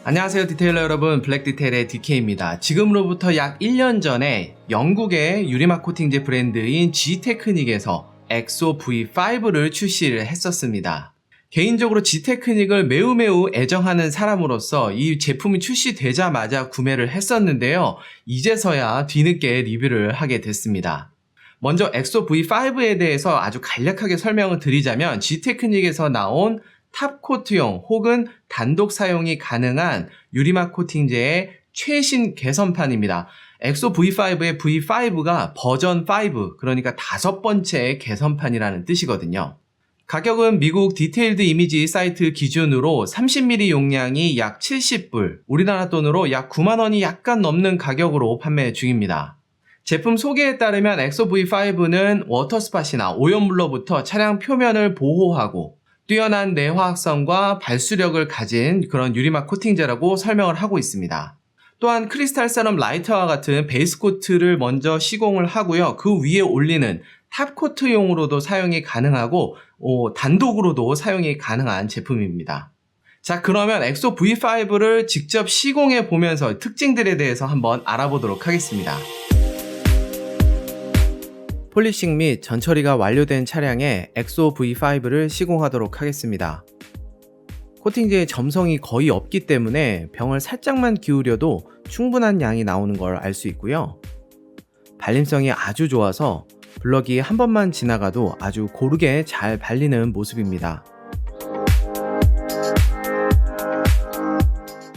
안녕하세요 디테일러 여러분, 블랙디테일의 DK입니다. 지금으로부터 약 1년 전에 영국의 유리막 코팅제 브랜드인 G테크닉에서 엑소 V5를 출시를 했었습니다. 개인적으로 G테크닉을 매우 애정하는 사람으로서 이 제품이 출시되자마자 구매를 했었는데요. 이제서야 뒤늦게 리뷰를 하게 됐습니다. 먼저 엑소 V5에 대해서 아주 간략하게 설명을 드리자면 G테크닉에서 나온 탑코트용 혹은 단독 사용이 가능한 유리막 코팅제의 최신 개선판입니다. 엑소 V5의 V5가 버전 5, 그러니까 5번째 개선판이라는 뜻이거든요. 가격은 미국 디테일드 이미지 사이트 기준으로 30mm 용량이 약 70불, 우리나라 돈으로 약 9만원이 약간 넘는 가격으로 판매 중입니다. 제품 소개에 따르면 엑소 V5는 워터스팟이나 오염물로부터 차량 표면을 보호하고 뛰어난 내화학성과 발수력을 가진 그런 유리막 코팅제라고 설명을 하고 있습니다. 또한 크리스탈처럼 라이터와 같은 베이스 코트를 먼저 시공을 하고요. 그 위에 올리는 탑 코트용으로도 사용이 가능하고 단독으로도 사용이 가능한 제품입니다. 자, 그러면 엑소 V5를 직접 시공해 보면서 특징들에 대해서 한번 알아보도록 하겠습니다. 폴리싱 및 전처리가 완료된 차량에 엑소 V5를 시공하도록 하겠습니다. 코팅제의 점성이 거의 없기 때문에 병을 살짝만 기울여도 충분한 양이 나오는 걸 알 수 있고요. 발림성이 아주 좋아서 블럭이 한 번만 지나가도 아주 고르게 잘 발리는 모습입니다.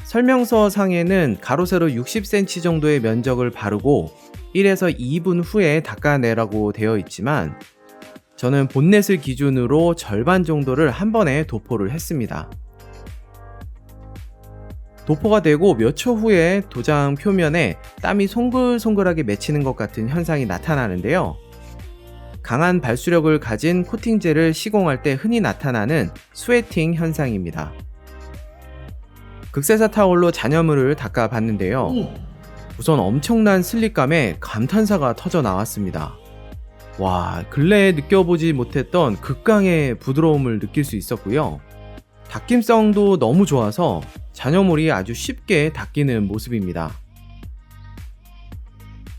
설명서 상에는 가로 세로 60cm 정도의 면적을 바르고 1에서 2분 후에 닦아내라고 되어 있지만 저는 본넷을 기준으로 절반 정도를 한 번에 도포를 했습니다. 도포가 되고 몇 초 후에 도장 표면에 땀이 송글송글하게 맺히는 것 같은 현상이 나타나는데요. 강한 발수력을 가진 코팅제를 시공할 때 흔히 나타나는 스웨팅 현상입니다. 극세사 타올로 잔여물을 닦아봤는데요. 우선 엄청난 슬립감에 감탄사가 터져 나왔습니다. 와, 근래에 느껴보지 못했던 극강의 부드러움을 느낄 수 있었고요. 닦임성도 너무 좋아서 잔여물이 아주 쉽게 닦이는 모습입니다.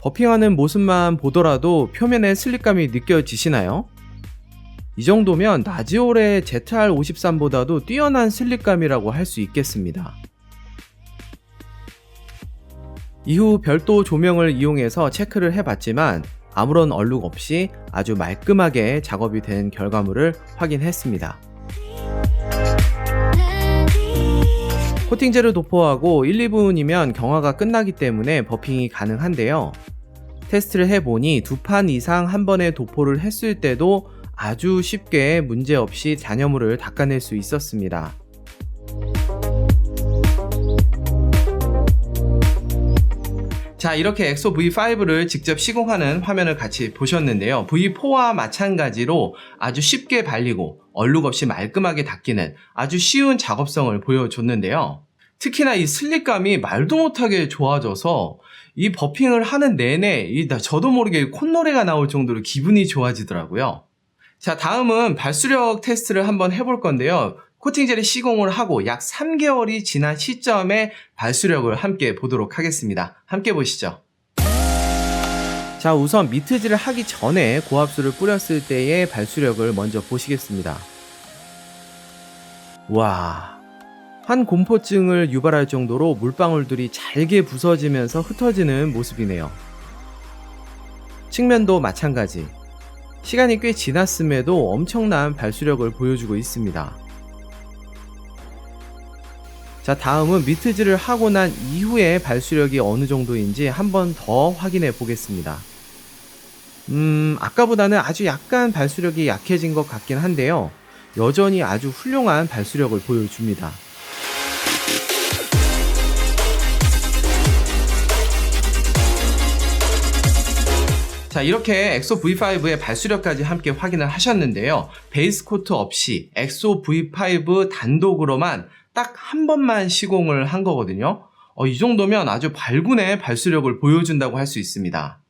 버핑하는 모습만 보더라도 표면에 슬립감이 느껴지시나요? 이 정도면 나지올의 ZR53보다도 뛰어난 슬립감이라고 할 수 있겠습니다. 이후 별도 조명을 이용해서 체크를 해봤지만 아무런 얼룩 없이 아주 말끔하게 작업이 된 결과물을 확인했습니다. 코팅제를 도포하고 1, 2분이면 경화가 끝나기 때문에 버핑이 가능한데요. 테스트를 해보니 2판 이상 한 번에 도포를 했을 때도 아주 쉽게 문제없이 잔여물을 닦아낼 수 있었습니다. 자, 이렇게 엑소 V5를 직접 시공하는 화면을 같이 보셨는데요. V4와 마찬가지로 아주 쉽게 발리고 얼룩 없이 말끔하게 닦이는 아주 쉬운 작업성을 보여줬는데요. 특히나 이 슬립감이 말도 못하게 좋아져서 이 버핑을 하는 내내 저도 모르게 콧노래가 나올 정도로 기분이 좋아지더라고요. 자, 다음은 발수력 테스트를 한번 해볼 건데요. 코팅젤을 시공을 하고 약 3개월이 지난 시점에 발수력을 함께 보도록 하겠습니다. 함께 보시죠. 자, 우선 미트질을 하기 전에 고압수를 뿌렸을 때의 발수력을 먼저 보시겠습니다. 와, 한 공포증을 유발할 정도로 물방울들이 잘게 부서지면서 흩어지는 모습이네요. 측면도 마찬가지. 시간이 꽤 지났음에도 엄청난 발수력을 보여주고 있습니다. 자, 다음은 미트질을 하고 난 이후에 발수력이 어느 정도인지 한번 더 확인해 보겠습니다. 아까보다는 아주 약간 발수력이 약해진 것 같긴 한데요. 여전히 아주 훌륭한 발수력을 보여줍니다. 자, 이렇게 엑소 V5의 발수력까지 함께 확인을 하셨는데요. 베이스 코트 없이 엑소 V5 단독으로만 딱 한 번만 시공을 한 거거든요. 이 정도면 아주 발군의 발수력을 보여준다고 할 수 있습니다.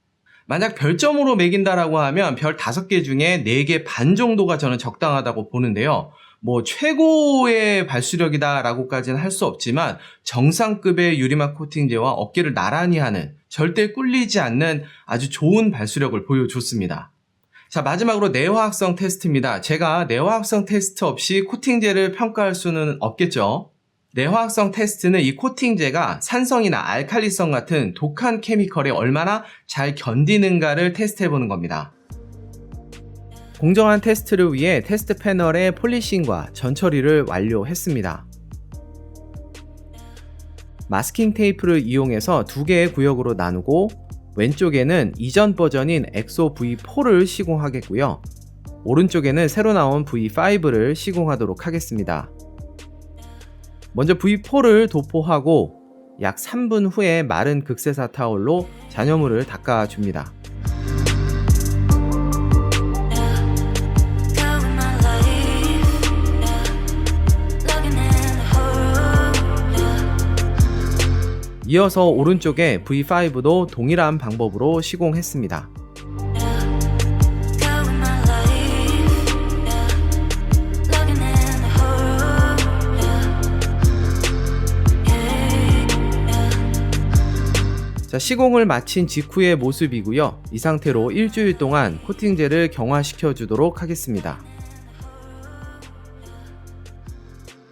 만약 별점으로 매긴다라고 하면 별 5개 중에 4개 반 정도가 저는 적당하다고 보는데요. 최고의 발수력이다 라고까지는 할 수 없지만 정상급의 유리막 코팅제와 어깨를 나란히 하는, 절대 꿀리지 않는 아주 좋은 발수력을 보여줬습니다. 자, 마지막으로 내화학성 테스트입니다. 제가 내화학성 테스트 없이 코팅제를 평가할 수는 없겠죠. 내화학성 테스트는 이 코팅제가 산성이나 알칼리성 같은 독한 케미컬에 얼마나 잘 견디는가를 테스트해보는 겁니다. 공정한 테스트를 위해 테스트 패널의 폴리싱과 전처리를 완료했습니다. 마스킹 테이프를 이용해서 2개의 구역으로 나누고 왼쪽에는 이전 버전인 엑소 V4를 시공하겠고요. 오른쪽에는 새로 나온 V5를 시공하도록 하겠습니다. 먼저 V4를 도포하고 약 3분 후에 마른 극세사 타올로 잔여물을 닦아줍니다. 이어서 오른쪽에 V5도 동일한 방법으로 시공했습니다. 자, 시공을 마친 직후의 모습이고요. 이 상태로 일주일 동안 코팅제를 경화시켜 주도록 하겠습니다.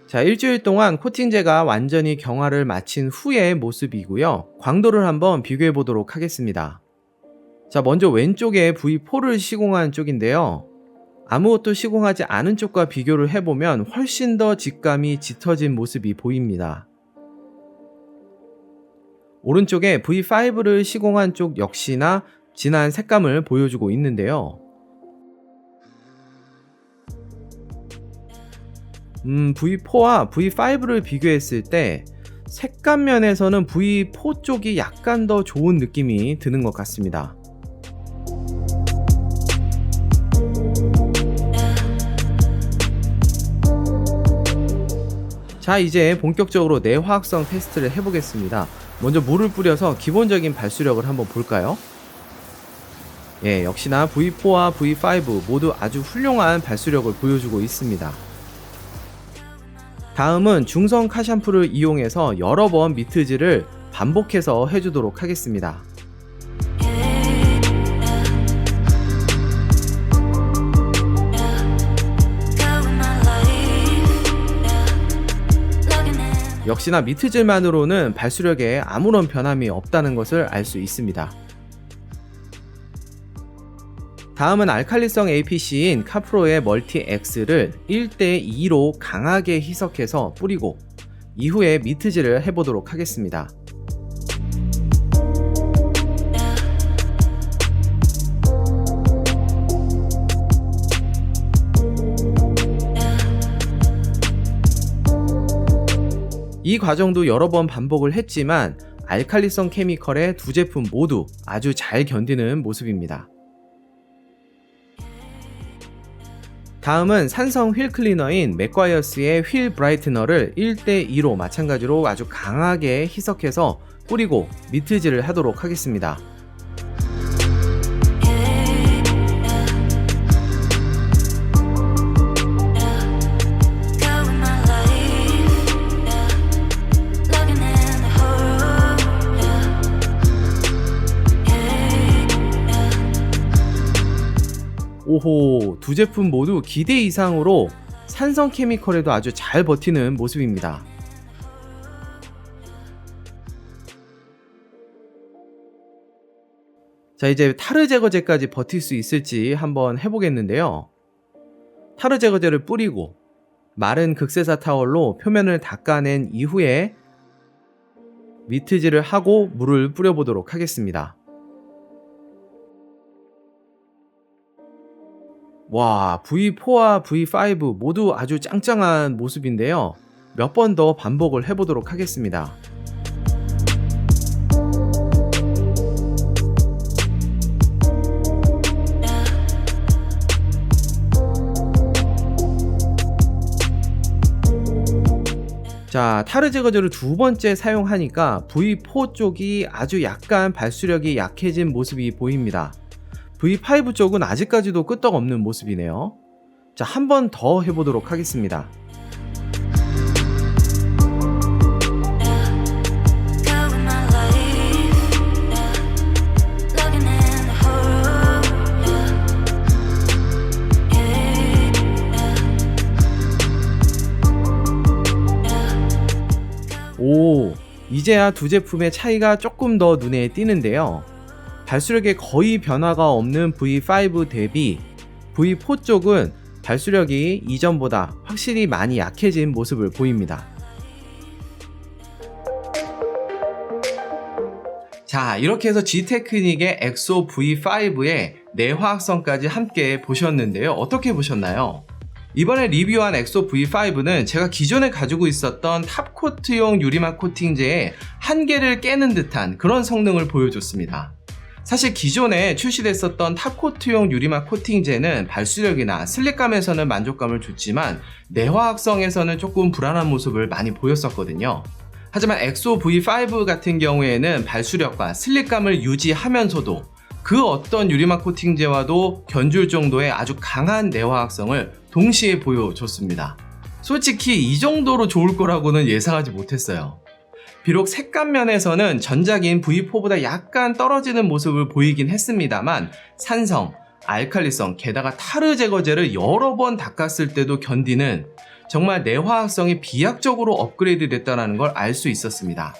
자, 일주일 동안 코팅제가 완전히 경화를 마친 후의 모습이고요. 광도를 한번 비교해 보도록 하겠습니다. 자, 먼저 왼쪽에 V4를 시공한 쪽인데요. 아무것도 시공하지 않은 쪽과 비교를 해보면 훨씬 더 직감이 짙어진 모습이 보입니다. 오른쪽에 V5를 시공한 쪽 역시나 진한 색감을 보여주고 있는데요. V4와 V5를 비교했을 때 색감 면에서는 V4 쪽이 약간 더 좋은 느낌이 드는 것 같습니다. 자, 이제 본격적으로 내화학성 테스트를 해보겠습니다. 먼저 물을 뿌려서 기본적인 발수력을 한번 볼까요? 예, 역시나 V4와 V5 모두 아주 훌륭한 발수력을 보여주고 있습니다. 다음은 중성 카샴푸를 이용해서 여러 번 미트질을 반복해서 해주도록 하겠습니다. 역시나 미트질만으로는 발수력에 아무런 변함이 없다는 것을 알 수 있습니다. 다음은 알칼리성 APC인 카프로의 멀티 X를 1:2로 강하게 희석해서 뿌리고 이후에 미트질을 해보도록 하겠습니다. 이 과정도 여러 번 반복을 했지만 알칼리성 케미컬의 두 제품 모두 아주 잘 견디는 모습입니다. 다음은 산성 휠 클리너인 맥과이어스의 휠 브라이트너를 1:2로 마찬가지로 아주 강하게 희석해서 뿌리고 미트질을 하도록 하겠습니다. 오호, 두 제품 모두 기대 이상으로 산성 케미컬에도 아주 잘 버티는 모습입니다. 자, 이제 타르 제거제까지 버틸 수 있을지 한번 해보겠는데요. 타르 제거제를 뿌리고 마른 극세사 타월로 표면을 닦아낸 이후에 미트질을 하고 물을 뿌려보도록 하겠습니다. 와, V4와 V5 모두 아주 짱짱한 모습인데요. 몇 번 더 반복을 해보도록 하겠습니다. 자, 타르 제거제를 두 번째 사용하니까 V4 쪽이 아주 약간 발수력이 약해진 모습이 보입니다. V5 쪽은 아직까지도 끄떡없는 모습이네요. 자, 한 번 더 해보도록 하겠습니다. 오, 이제야 두 제품의 차이가 조금 더 눈에 띄는데요. 발수력에 거의 변화가 없는 V5 대비 V4 쪽은 발수력이 이전보다 확실히 많이 약해진 모습을 보입니다. 자, 이렇게 해서 G테크닉의 엑소 V5의 내화학성까지 함께 보셨는데요. 어떻게 보셨나요? 이번에 리뷰한 엑소 V5는 제가 기존에 가지고 있었던 탑코트용 유리막 코팅제의 한계를 깨는 듯한 그런 성능을 보여줬습니다. 사실 기존에 출시됐었던 탑코트용 유리막 코팅제는 발수력이나 슬립감에서는 만족감을 줬지만 내화학성에서는 조금 불안한 모습을 많이 보였었거든요. 하지만 엑소 V5 같은 경우에는 발수력과 슬립감을 유지하면서도 그 어떤 유리막 코팅제와도 견줄 정도의 아주 강한 내화학성을 동시에 보여줬습니다. 솔직히 이 정도로 좋을 거라고는 예상하지 못했어요. 비록 색감 면에서는 전작인 V4보다 약간 떨어지는 모습을 보이긴 했습니다만 산성, 알칼리성, 게다가 타르 제거제를 여러 번 닦았을 때도 견디는 정말 내화학성이 비약적으로 업그레이드 됐다는 걸 알 수 있었습니다.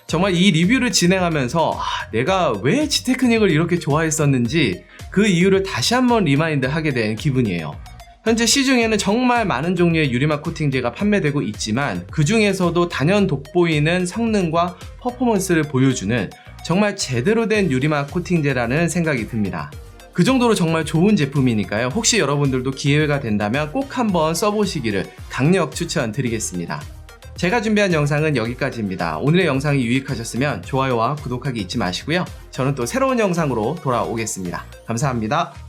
정말 이 리뷰를 진행하면서 내가 왜 G테크닉을 이렇게 좋아했었는지 그 이유를 다시 한번 리마인드 하게 된 기분이에요. 현재 시중에는 정말 많은 종류의 유리막 코팅제가 판매되고 있지만 그 중에서도 단연 돋보이는 성능과 퍼포먼스를 보여주는 정말 제대로 된 유리막 코팅제라는 생각이 듭니다. 그 정도로 정말 좋은 제품이니까요. 혹시 여러분들도 기회가 된다면 꼭 한번 써보시기를 강력 추천드리겠습니다. 제가 준비한 영상은 여기까지입니다. 오늘의 영상이 유익하셨으면 좋아요와 구독하기 잊지 마시고요. 저는 또 새로운 영상으로 돌아오겠습니다. 감사합니다.